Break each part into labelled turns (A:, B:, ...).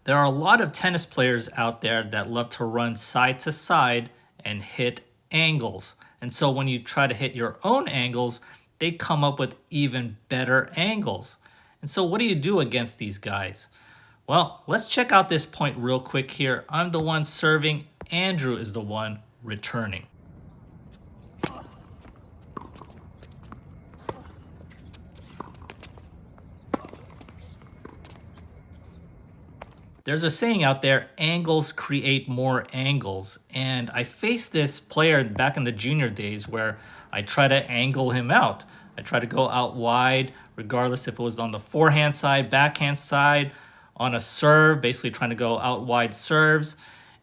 A: There are a lot of tennis players out there that love to run side to side and hit angles. And so when you try to hit your own angles, they come up with even better angles. And so what do you do against these guys? Well, let's check out this point real quick here. I'm the one serving, Andrew is the one returning. There's a saying out there, angles create more angles. And I faced this player back in the junior days where I try to angle him out. I try to go out wide, regardless if it was on the forehand side, backhand side, on a serve, basically trying to go out wide serves.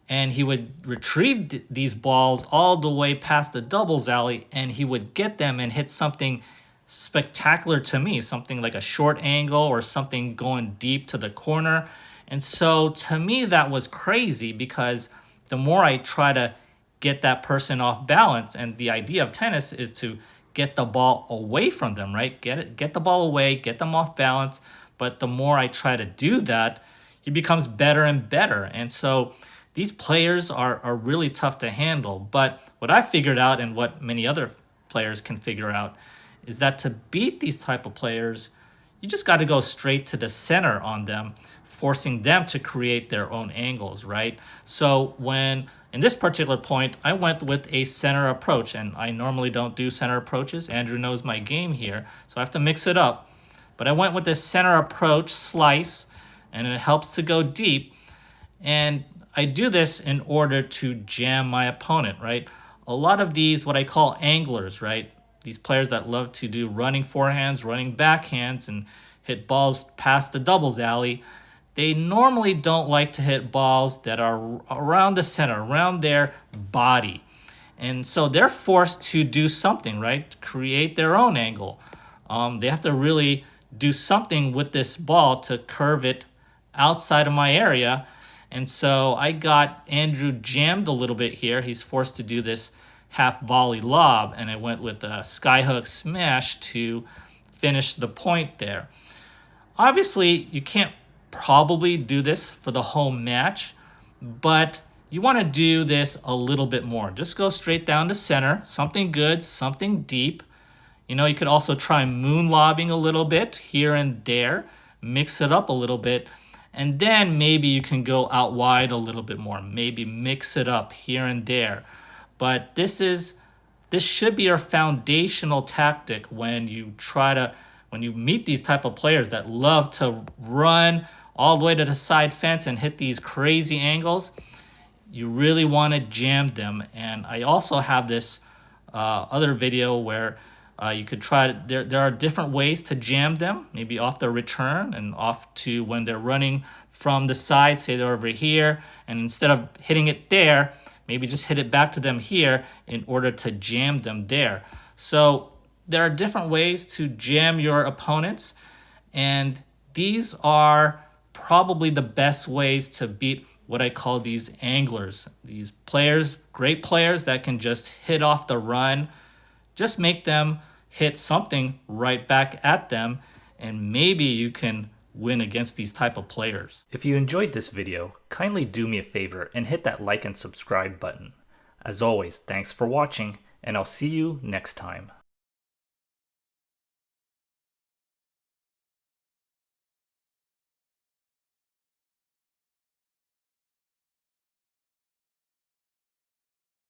A: And he would retrieve these balls all the way past the doubles alley, and he would get them and hit something spectacular to me, something like a short angle or something going deep to the corner. And so to me, that was crazy because the more I try to get that person off balance, and the idea of tennis is to get the ball away from them, right? Get the ball away, get them off balance. But the more I try to do that, he becomes better and better. And so these players are really tough to handle. But what I figured out, and what many other players can figure out, is that to beat these type of players, you just got to go straight to the center on them, forcing them to create their own angles, right? So in this particular point, I went with a center approach, and I normally don't do center approaches. Andrew knows my game here, so I have to mix it up. But I went with this center approach slice, and it helps to go deep. And I do this in order to jam my opponent, right? A lot of these, what I call anglers, right? These players that love to do running forehands, running backhands, and hit balls past the doubles alley, they normally don't like to hit balls that are around the center, around their body. And so they're forced to do something, right? Create their own angle. They have to really do something with this ball to curve it outside of my area. And so I got Andrew jammed a little bit here. He's forced to do this half volley lob, and I went with a skyhook smash to finish the point there. Obviously, you can't probably do this for the whole match, but you want to do this a little bit more. Just go straight down to center, something good, something deep. You know, you could also try moon lobbing a little bit here and there, mix it up a little bit, and then maybe you can go out wide a little bit more, maybe mix it up here and there. But this should be your foundational tactic when you meet these type of players that love to run all the way to the side fence and hit these crazy angles. You really want to jam them. And I also have this other video where you could try there are different ways to jam them, maybe off the return and off to when they're running from the side, say they're over here, and instead of hitting it there, maybe just hit it back to them here in order to jam them there. So there are different ways to jam your opponents, and these are probably the best ways to beat what I call these anglers. These players, great players that can just hit off the run. Just make them hit something right back at them, and maybe you can win against these type of players. If you enjoyed this video, kindly do me a favor and hit that like and subscribe button. As always, thanks for watching, and I'll see you next time.